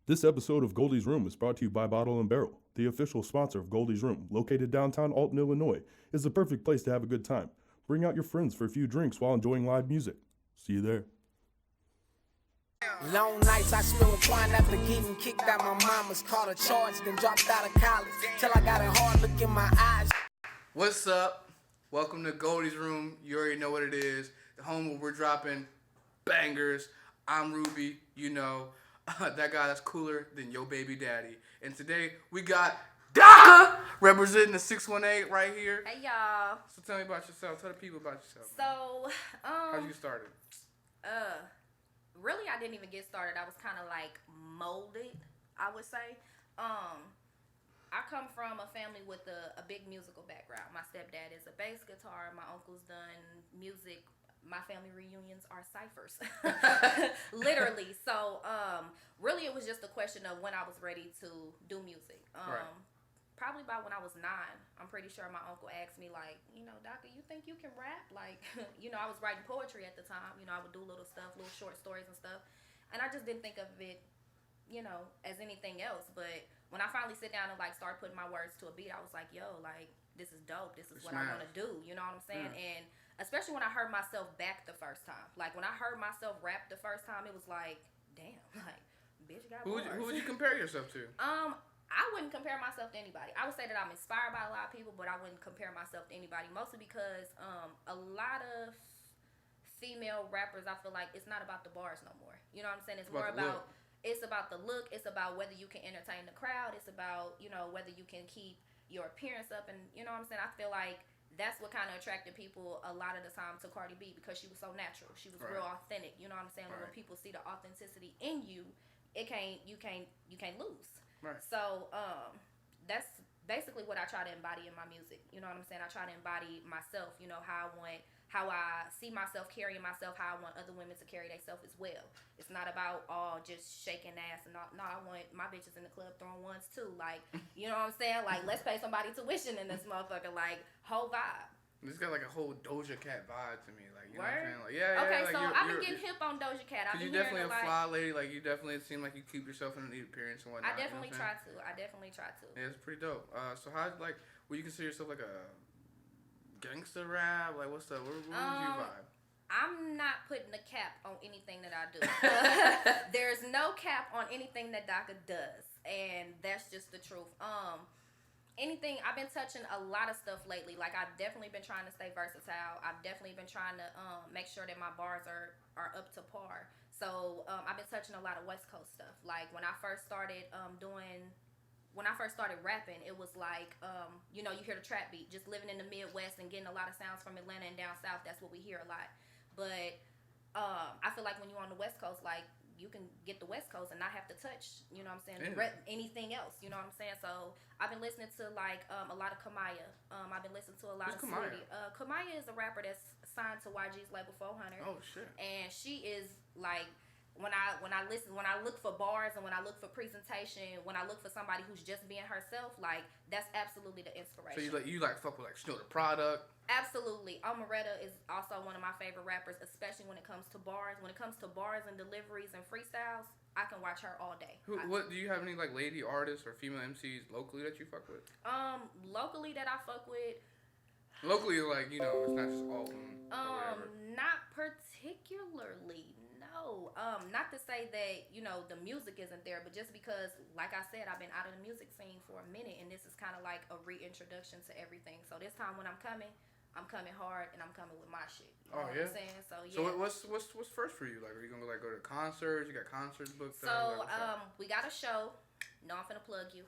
This episode of Goldie's Room is brought to you by Bottle and Barrel, the official sponsor of Goldie's Room, located downtown Alton, Illinois. Is the perfect place to have a good time. Bring out your friends for a few drinks while enjoying live music. See you there. Long nights I spent with Quan after getting kicked out my mama's, caught a charge, then dropped out of college. Till I got a hard look in my eyes. What's up? Welcome to Goldie's Room. You already know what it is. The home where we're dropping bangers. I'm Ruby, you know. That guy that's cooler than your baby daddy. And today we got Doca representing the 618 right here. Hey y'all. So tell me about yourself. Tell the people about yourself. So, how'd you get started? Really I didn't even get started. I was kind of like molded, I would say. I come from a family with a big musical background. My stepdad is a bass guitar. My uncle's done music. My family reunions are ciphers, literally. So, really, it was just a question of when I was ready to do music. Right. Probably about when I was 9. I'm pretty sure my uncle asked me, like, Doca, you think you can rap? Like, I was writing poetry at the time. I would do little stuff, little short stories and stuff. And I just didn't think of it, as anything else. But when I finally sit down and, like, start putting my words to a beat, I was like, yo, like, this is dope. This is what I want to do. You know what I'm saying? Yeah. And especially when I heard myself back the first time. Like, when I heard myself rap the first time, it was like, damn, like, bitch, you got bars. Who would you compare yourself to? I wouldn't compare myself to anybody. I would say that I'm inspired by a lot of people, but I wouldn't compare myself to anybody. Mostly because a lot of female rappers, I feel like it's not about the bars no more. You know what I'm saying? It's more about it's about the look. It's about whether you can entertain the crowd. It's about, whether you can keep your appearance up. And, you know what I'm saying? I feel like that's what kind of attracted people a lot of the time to Cardi B, because she was so natural. She was real authentic. You know what I'm saying? Right. When people see the authenticity in you, you can't lose. Right. So, that's basically what I try to embody in my music. You know what I'm saying? I try to embody myself, how I see myself carrying myself, how I want other women to carry themselves as well. It's not about all just shaking ass and all. No, I want my bitches in the club throwing ones too. Like, you know what I'm saying? Like, let's pay somebody tuition in this motherfucker. Like, whole vibe. It's got like a whole Doja Cat vibe to me, like, you know what I'm saying? Like, Okay, like so I've been getting hip on Doja Cat. I've been definitely hearing a fly lady. Like, you definitely seem like you keep yourself in a neat appearance and whatnot. I definitely you know try to. Yeah, it's pretty dope. So how, like, would you consider yourself like a gangster rap? Like, what's the where would you vibe? I'm not putting a cap on anything that I do. There's no cap on anything that Doca does, and that's just the truth. Anything, I've been touching a lot of stuff lately. Like, I've definitely been trying to stay versatile. I've definitely been trying to make sure that my bars are up to par. So I've been touching a lot of West Coast stuff. Like, when I first started rapping, it was like, you hear the trap beat. Just living in the Midwest and getting a lot of sounds from Atlanta and down south, that's what we hear a lot. But I feel like when you're on the West Coast, like, you can get the West Coast and not have to touch, anything else, you know what I'm saying? So I've been listening to, like, a lot of Kamaya. I've been listening to a lot of Kamaya? Kamaya is a rapper that's signed to YG's label 400. Oh, shit. And she is, like, when I look for bars and when I look for presentation, when I look for somebody who's just being herself, like, that's absolutely the inspiration. So you fuck with, like, Snow the Product? Absolutely. Amaretta is also one of my favorite rappers, especially when it comes to bars. When it comes to bars and deliveries and freestyles, I can watch her all day. What do you have any, like, lady artists or female MCs locally that you fuck with? Locally that I fuck with. Locally, like, it's not just Alton. Not particularly. No. Not to say that, the music isn't there, but just because, like I said, I've been out of the music scene for a minute, and this is kind of like a reintroduction to everything. So this time when I'm coming hard, and I'm coming with my shit. You know what I'm saying? So, yeah. So what's first for you? Like, are you gonna go to concerts? You got concerts booked? So, we got a show. No, I'm finna plug you.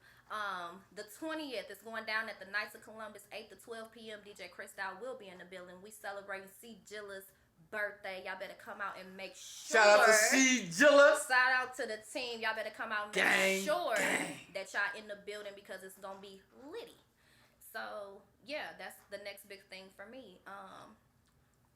The 20th is going down at the Knights of Columbus, 8 to 12 p.m. DJ Cristal will be in the building. We celebrating C. Gilla's birthday. Y'all better come out and make sure. Shout out to C. Gilla. Shout out to the team. Y'all better come out and make sure that y'all in the building, because it's gonna be litty. So yeah, that's the next big thing for me.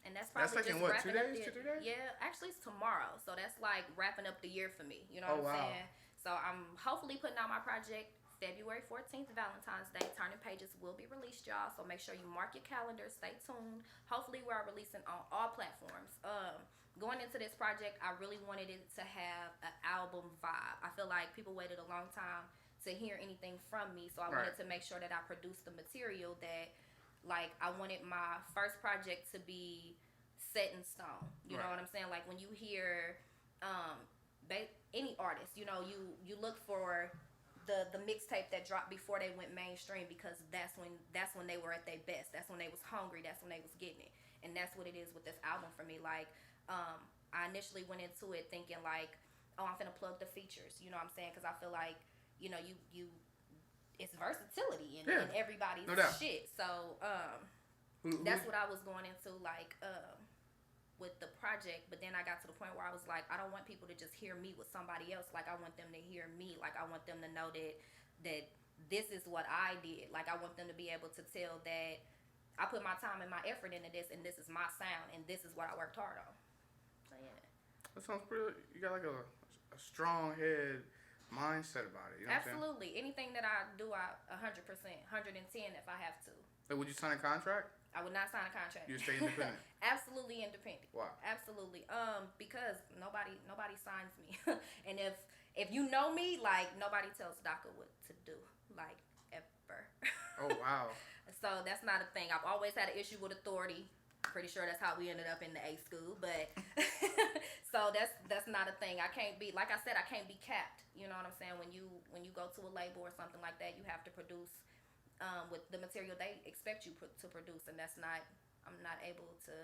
And that's probably like just in what, wrapping 2 up days? 2 days? Yeah, actually it's tomorrow. So that's like wrapping up the year for me. You know what I'm saying? So I'm hopefully putting out my project February 14th, Valentine's Day. Turning Pages will be released, y'all. So make sure you mark your calendar. Stay tuned. Hopefully, we are releasing on all platforms. Going into this project, I really wanted it to have an album album vibe. I feel like people waited a long time to hear anything from me, so I wanted to make sure that I produced the material that, like, I wanted my first project to be set in stone. You know what I'm saying? Like, when you hear any artist, you know, you look for the mixtape that dropped before they went mainstream, because that's when they were at their best. That's when they was hungry. That's when they was getting it. And that's what it is with this album for me. Like, I initially went into it thinking like, oh, I'm finna plug the features. You know what I'm saying? Because I feel like, you know, you it's versatility in everybody's shit. So that's what I was going into, like, with the project. But then I got to the point where I was like, I don't want people to just hear me with somebody else. Like, I want them to hear me. Like, I want them to know that this is what I did. Like, I want them to be able to tell that I put my time and my effort into this, and this is my sound, and this is what I worked hard on. So yeah, that sounds pretty. You got like a strong head mindset about it. You know absolutely. Anything that I do, I 100%, 110 if I have to. Like, would you sign a contract? I would not sign a contract. You stay independent. Absolutely independent. Why? Absolutely. Because nobody signs me, and if you know me, like, nobody tells Doca what to do, like, ever. Oh wow. So that's not a thing. I've always had an issue with authority. Pretty sure that's how we ended up in the A school, but so that's not a thing. I can't be, like I said, I can't be capped. You know what I'm saying? When you go to a label or something like that, you have to produce with the material they expect you to produce, and I'm not able to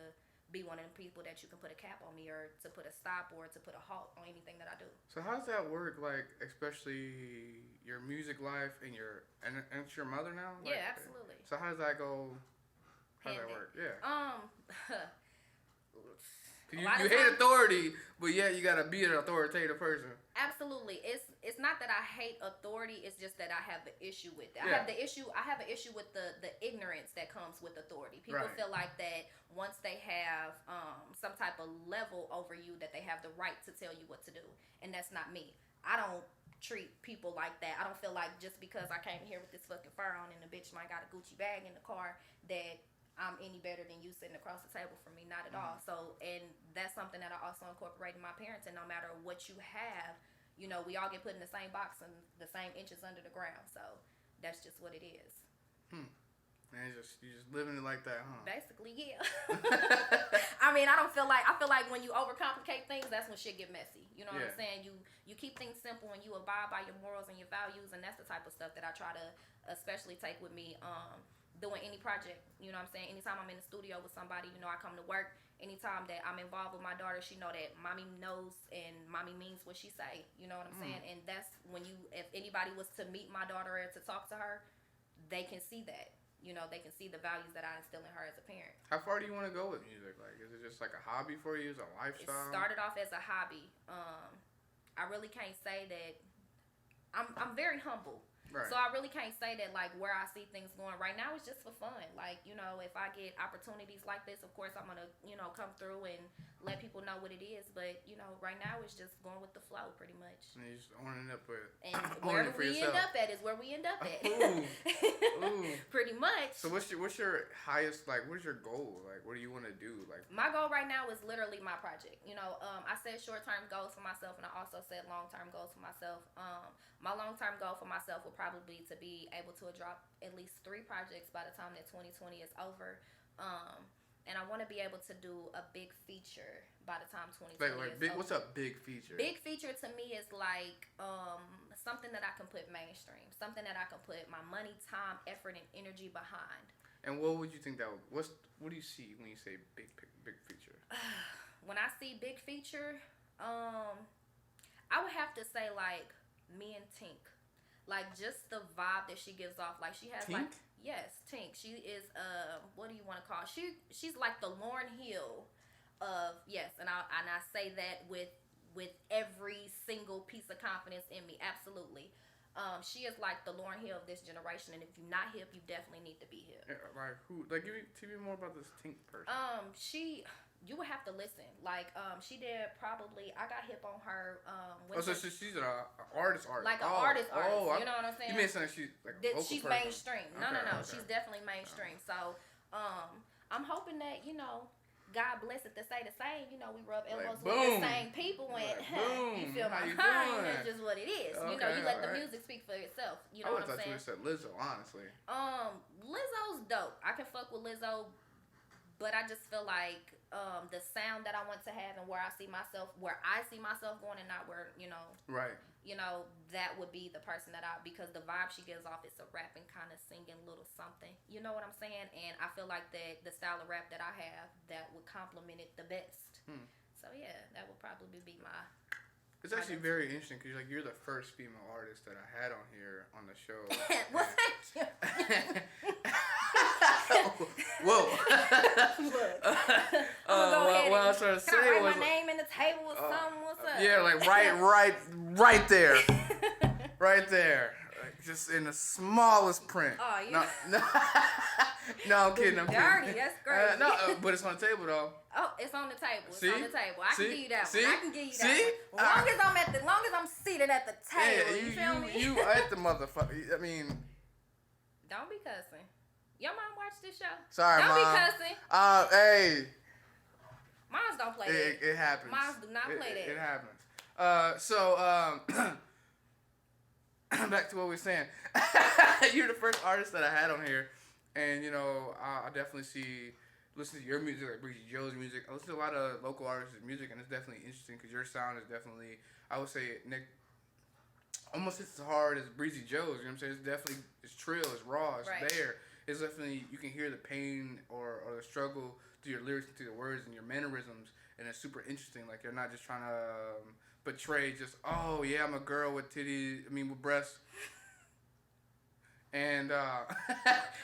be one of the people that you can put a cap on me, or to put a stop, or to put a halt on anything that I do. So how does that work? Like, especially your music life and it's your mother now? Like, Yeah, absolutely. So how does that go? How does that work? Yeah. You hate authority, but yeah, you gotta be an authoritative person. Absolutely. It's not that I hate authority. It's just that I have an issue with it. I have an issue with the ignorance that comes with authority. People feel like that once they have some type of level over you, that they have the right to tell you what to do, and that's not me. I don't treat people like that. I don't feel like just because I came here with this fucking fur on and the bitch might got a Gucci bag in the car that I'm any better than you sitting across the table from me. Not at all. So, and that's something that I also incorporate in my parents. And no matter what you have, you know, we all get put in the same box and the same inches under the ground. So that's just what it is. Man, you just living it like that, huh? Basically, yeah. I mean, I feel like when you overcomplicate things, that's when shit get messy. You know what I'm saying? You keep things simple and you abide by your morals and your values, and that's the type of stuff that I try to especially take with me. Doing any project, you know what I'm saying? Anytime I'm in the studio with somebody, you know, I come to work. Anytime that I'm involved with my daughter, she know that mommy knows and mommy means what she say. You know what I'm saying? And that's when if anybody was to meet my daughter or to talk to her, they can see that. You know, they can see the values that I instill in her as a parent. How far do you want to go with music? Like, is it just like a hobby for you? Is it a lifestyle? It started off as a hobby. I really can't say that. I'm very humble. Right. So I really can't say that, like, where I see things going right now is just for fun. Like, you know, if I get opportunities like this, of course I'm going to, you know, come through and let people know what it is. But, you know, right now it's just going with the flow pretty much. And you just owning up with it. And wherever we end up at is where we end up at. Ooh. Pretty much. So what's your highest, like, what's your goal? Like, what do you want to do? Like, my goal right now is literally my project. You know, I set short-term goals for myself, and I also set long-term goals for myself. My long-term goal for myself will probably to be able to drop at least 3 projects by the time that 2020 is over. And I want to be able to do a big feature by the time 2020 is over. What's a big feature? Big feature to me is like something that I can put mainstream, something that I can put my money, time, effort, and energy behind. And what would you think that would, what do you see when you say big feature? When I see big feature, I would have to say like me and Tink. Like, just the vibe that she gives off. Like, she has, Tink? like, yes, Tink. She is, what do you want to call her? She's like the Lauryn Hill of, yes, and I say that with every single piece of confidence in me, absolutely. She is like the Lauryn Hill of this generation, and if you're not hip, you definitely need to be hip. Yeah, like, who, like, tell me more about this Tink person. You would have to listen. Like, she did probably, I got hip on her. So she's an artist. Like an artist. You know what I'm saying? You mean something she's like a she's person. Mainstream. No. Okay. She's definitely mainstream. So, I'm hoping that, you know, God bless it to say the same. You know, we rub elbows with boom. the same people and Like, boom. you feel How my you mind. doing? That's just what it is. Okay, You know, you let the alright. music speak for itself. You I know would what I'm have thought you saying? would have said Lizzo, honestly. Lizzo's dope. I can fuck with Lizzo, but I just feel like the sound that I want to have and where I see myself going, and not where Right. that would be the person that because the vibe she gives off is a rapping kind of singing little something. You know what I'm saying? And I feel like that the style of rap that I have that would complement it the best. So yeah, that would probably be my. It's actually very interesting because you're the first female artist that I had on here on the show. Well, thank you. Whoa. Look, I'm gonna go ahead. What I was trying to Can I say write was, my name in the table or something? What's up? yeah, like right there, right there, like, just in the smallest print. Oh, you. No, I'm kidding. I'm Dirty. kidding. That's great. No, but it's on the table though. Oh, it's on the table. It's See? on the table. I See? can give you that See? one. I can give you that See? one. Long as I'm seated at the table. Yeah, you feel me? you at the motherfucker. I mean, Don't be cussing. Your mom watch this show? sorry, Don't Mom. be cussing. Hey. Moms don't play that. It happens. Moms do not play that. It happens. Back to what we were saying. You're the first artist that I had on here, and I definitely listen to your music, like Breezy Joe's music. I listen to a lot of local artists' music, and it's definitely interesting because your sound is definitely, I would say, Nick, almost as hard as Breezy Joe's. You know what I'm saying? It's trill, it's raw, it's Right. there. It's definitely, you can hear the pain or the struggle through your lyrics, through the words and your mannerisms, and it's super interesting. Like, you're not just trying to portray just, oh yeah, I'm a girl with with breasts. And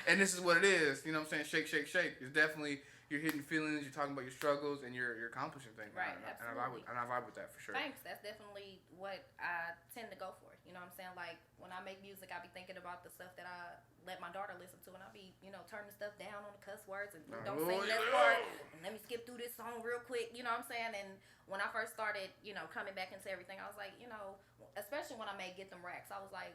and this is what it is, you know what I'm saying? Shake, shake, shake. It's definitely, you're hitting feelings, you're talking about your struggles, and you're accomplishing things. Right, And absolutely. I vibe with that for sure. Thanks. That's definitely what I tend to go for. You know what I'm saying? Like, when I make music, I be thinking about the stuff that I let my daughter listen to, and I be, turning stuff down on the cuss words and don't sing that part. And let me skip through this song real quick. You know what I'm saying? And when I first started, coming back into everything, I was like, especially when I made Get Them Racks, I was like,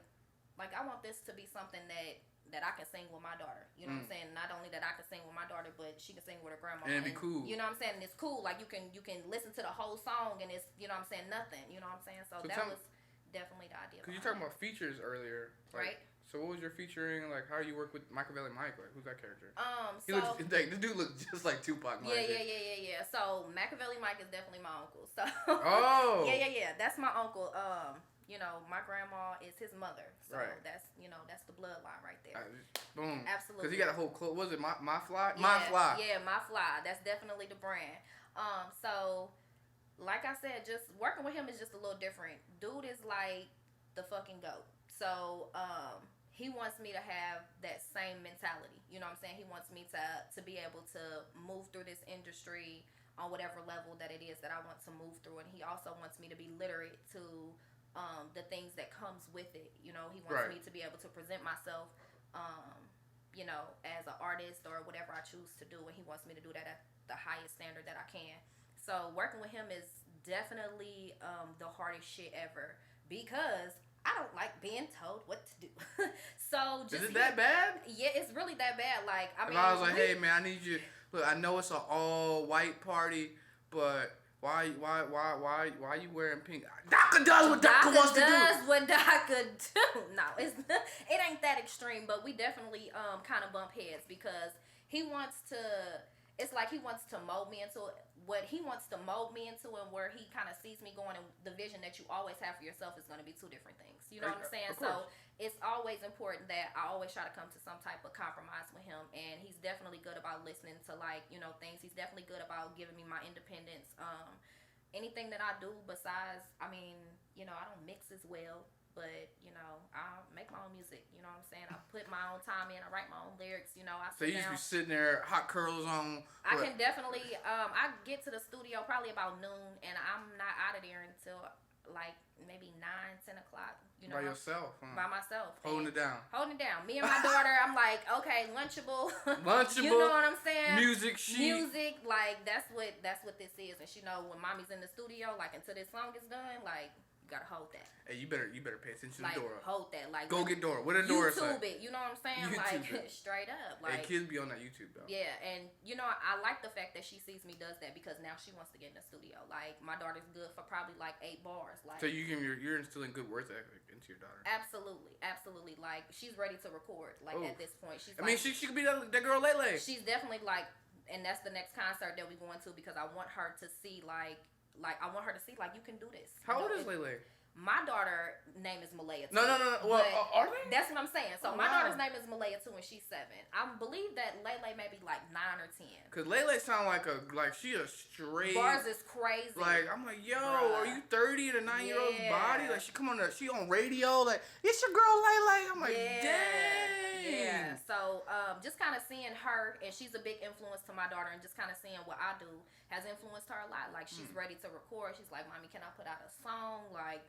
I want this to be something that I can sing with my daughter. You know what I'm saying? Not only that I can sing with my daughter, but she can sing with her grandma. And it'd be cool. You know what I'm saying? And it's cool. Like, you can listen to the whole song and it's, you know what I'm saying, nothing. You know what I'm saying? So that was definitely the idea. Because you talking about features earlier. Like, Right. So what was your featuring? Like, how you work with Machiavelli Mike? Like, who's that character? This dude looks just like Tupac. Yeah. So Machiavelli Mike is definitely my uncle. So Oh. yeah. That's my uncle. My grandma is his mother. So Right. that's the bloodline right there. Boom. Absolutely. Because he got a whole clothes. Was it My Fly? Yeah, My Fly. Yeah, My Fly. That's definitely the brand. So like I said, just working with him is just a little different. Dude is like the fucking GOAT. So he wants me to have that same mentality. You know what I'm saying? He wants me to be able to move through this industry on whatever level that it is that I want to move through. And he also wants me to be literate to the things that comes with it. He wants me to be able to present myself, as an artist or whatever I choose to do. And he wants me to do that at the highest standard that I can. So working with him is definitely the hardest shit ever because I don't like being told what to do. So just Is it that bad? Yeah, it's really that bad. Like, I mean, if I was like, hey man, I need you. Look, I know it's an all white party, but why you wearing pink? Doca does what Doca wants to do. Doca does what Doca do. No, it ain't that extreme, but we definitely kind of bump heads because he wants to. It's like he wants to mold me into what he wants to mold me into, and where he kind of sees me going, and the vision that you always have for yourself is going to be two different things. You know what I'm saying? So it's always important that I always try to come to some type of compromise with him, and he's definitely good about listening to things. He's definitely good about giving me my independence. Anything that I do besides, I don't mix as well. But, I make my own music, you know what I'm saying? I put my own time in, I write my own lyrics, So you just be sitting there, hot curls on. I can definitely, I get to the studio probably about noon, and I'm not out of there until, maybe 9-10 o'clock, By yourself, huh? By myself. Holding it down. Me and my daughter, I'm like, okay, Lunchable. You know what I'm saying? Music, that's what this is. And she know when mommy's in the studio, until this song is done, gotta hold that. Hey, you better pay attention Like, to Dora. hold that. Like, Go get Dora. What a Dora say? YouTube it. You know what I'm saying? YouTube Like, it. straight up. Hey, Like, kids be on that YouTube though. yeah, and you know, I like the fact that she sees me does that because now she wants to get in the studio. Like, my daughter's good for probably like 8 bars. Like, So you're instilling good work ethic into your daughter. absolutely. Like, she's ready to record. Like, at this point, she's. I mean, she could be that girl Lele. She's definitely like, and that's the next concert that we're going to because I want her to see like I want her to see like you can do this. How old is Lele? My daughter name is Malaya too. No. Well, are they? That's what I'm saying. So Oh, my wow. daughter's name is Malaya too, and she's 7. I believe that Lele may be like 9 or 10. Cause Lele sound like she a straight. Bars is crazy. Like I'm like, yo, Bruh. are you 30 in a 9-year-old's Yeah. body? Like she on radio. Like it's your girl Lele. I'm like, Yeah. dang. Yeah. So just kind of seeing her, and she's a big influence to my daughter, and just kind of seeing what I do has influenced her a lot. Like she's ready to record. She's like, Mommy, can I put out a song? Like.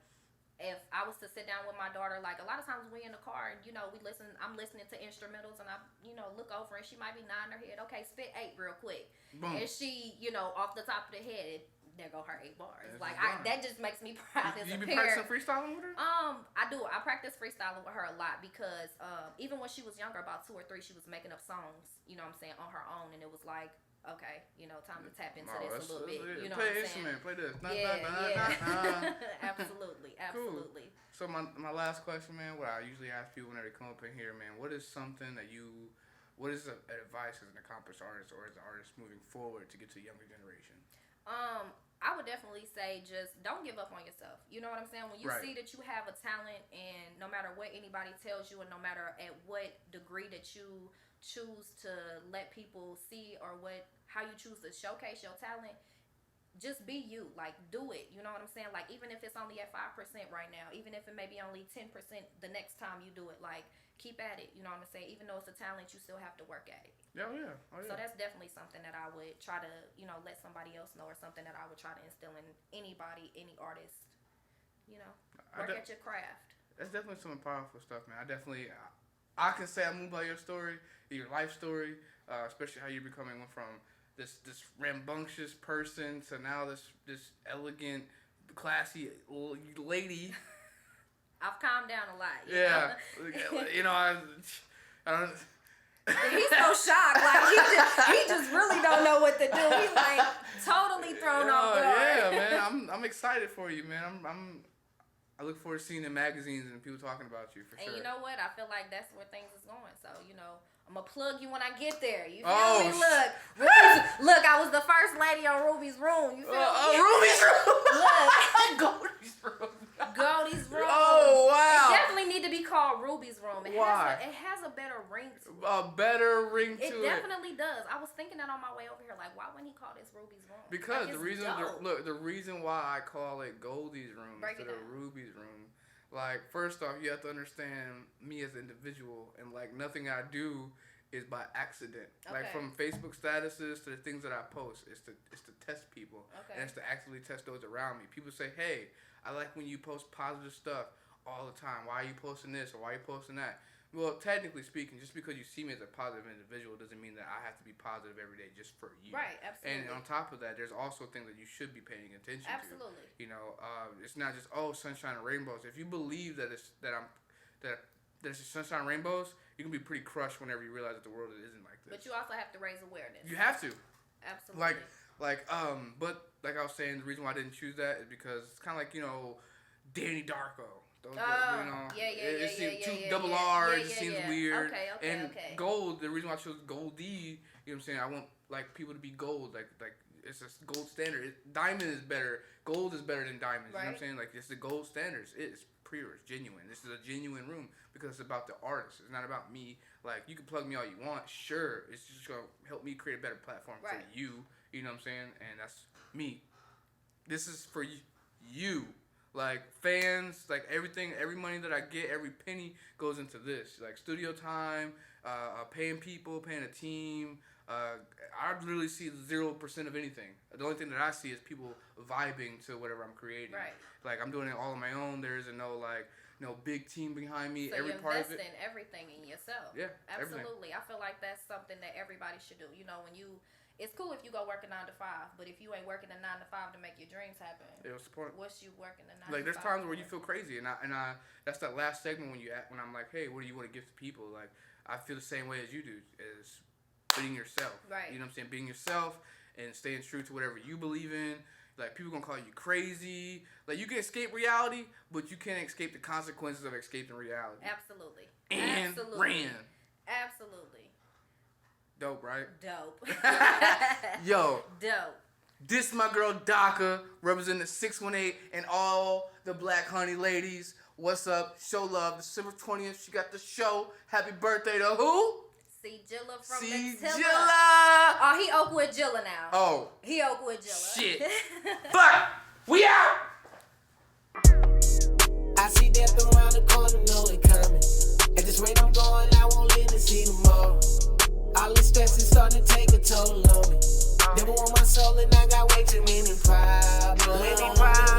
If I was to sit down with my daughter, like a lot of times we in the car and, you know, I'm listening to instrumentals and I, you know, look over and she might be nodding her head. Okay, spit 8 real quick. Boom. And she, you know, off the top of the head, there go her 8 bars. That's Like fine. that just makes me proud as You a be parent. practicing freestyling with her? I do. I practice freestyling with her a lot because even when she was younger, about 2 or 3, she was making up songs, you know what I'm saying, on her own, and it was like, okay, you know, time to tap into this a little bit. You know play what I'm instrument, saying? play this. Yeah. Absolutely. Cool. So my last question, man, what I usually ask people whenever they come up in here, man, what is something that what is advice as an accomplished artist or as an artist moving forward to get to the younger generation? I would definitely say just don't give up on yourself. You know what I'm saying? When you Right. see that you have a talent and no matter what anybody tells you and no matter at what degree that you choose to let people see or how you choose to showcase your talent, just be you. Like, do it. You know what I'm saying? Like, even if it's only at 5% right now, even if it may be only 10% the next time you do it, like, keep at it. You know what I'm saying? Even though it's a talent, you still have to work at it. Oh, yeah. So that's definitely something that I would try to, you know, let somebody else know, or something that I would try to instill in anybody, any artist. You know, work at your craft. That's definitely some powerful stuff, man. I can say I moved by your story, your life story, especially how you're becoming from this rambunctious person to now this elegant, classy lady. I've calmed down a lot. You Yeah, know? you know, I don't. He's so shocked, like he just really don't know what to do. He's like totally thrown off guard. Yeah, man, I'm excited for you, man. I look forward to seeing the magazines and people talking about you for sure. And you know what? I feel like that's where things is going. So, you know, I'm going to plug you when I get there. You feel me? Look, I was the first lady on Ruby's Room. You feel me? Ruby's Room! Look. Goldie's Room. Goldie's Room. Oh, wow. It definitely need to be called Ruby's Room. Why? It has a better ring to it. A better ring to it. It definitely does. I was thinking that on my way over here. Like, why wouldn't he call this Ruby's Room? Because like, the reason why I call it Goldie's Room instead of Ruby's Room, like, first off, you have to understand me as an individual, and like nothing I do is by accident. Okay. Like from Facebook statuses to the things that I post, it's to test people, and it's to actively test those around me. People say, "Hey, I like when you post positive stuff all the time. Why are you posting this or why are you posting that?" Well, technically speaking, just because you see me as a positive individual doesn't mean that I have to be positive every day just for you. Right, absolutely. And on top of that, there's also things that you should be paying attention to. Absolutely. You know, it's not just sunshine and rainbows. If you believe that there's sunshine and rainbows, you can be pretty crushed whenever you realize that the world isn't like this. But you also have to raise awareness. You have to. Absolutely. But like I was saying, the reason why I didn't choose that is because it's kind of like, you know, Danny Darko. Those, you know, double R. It just seems weird. Okay. Gold. The reason why I chose Goldie, you know what I'm saying? I want like people to be gold. Like it's a gold standard. Diamond is better. Gold is better than diamonds. Right. You know what I'm saying? Like it's the gold standards. It's pure. It's genuine. This is a genuine room because it's about the artist. It's not about me. Like you can plug me all you want. Sure, it's just gonna help me create a better platform for you. You know what I'm saying? And that's me. This is for you. Like fans, like everything, every money that I get, every penny goes into this. Like studio time, paying people, paying a team. I literally see 0% of anything. The only thing that I see is people vibing to whatever I'm creating. Right. Like I'm doing it all on my own. There isn't no big team behind me. So every you part invest of it. in everything in yourself. Yeah. Absolutely. Everything. I feel like that's something that everybody should do. You know, when you it's cool if you go work a 9 to 5, but if you ain't working a 9 to 5 to make your dreams happen, what's the point? what's you working a 9 Like, to 5? there's times where you feel crazy, and I that's that last segment when I'm like, hey, what do you want to give to people? Like, I feel the same way as you do, as being yourself. Right. You know what I'm saying? Being yourself and staying true to whatever you believe in. Like, people gonna call you crazy. Like, you can escape reality, but you can't escape the consequences of escaping reality. Absolutely. And Absolutely. ran. Absolutely. Dope, right? Dope. Yo. Dope. This my girl Doca, representing the 618 and all the Black Honey ladies. What's up? Show love. December 20th, she got the show. Happy birthday to who? See Jilla from See the Tilla. Jilla. Oh, he Oakwood Jilla now. Oh. He Oakwood Jilla. Shit. Fuck. We out. I see death around the corner, know it coming. At this rate I'm going, I won't live to see tomorrow. All this stress is starting to take a toll on me. Never want my soul and I got way too many problems.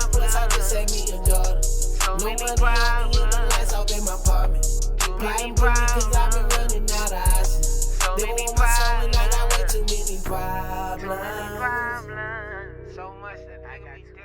Plus I just had me a daughter. No money on me and the lights off in my apartment. Plotting for me cause I've been running out of options. Never want my soul and I got way too many problems. So much that I got to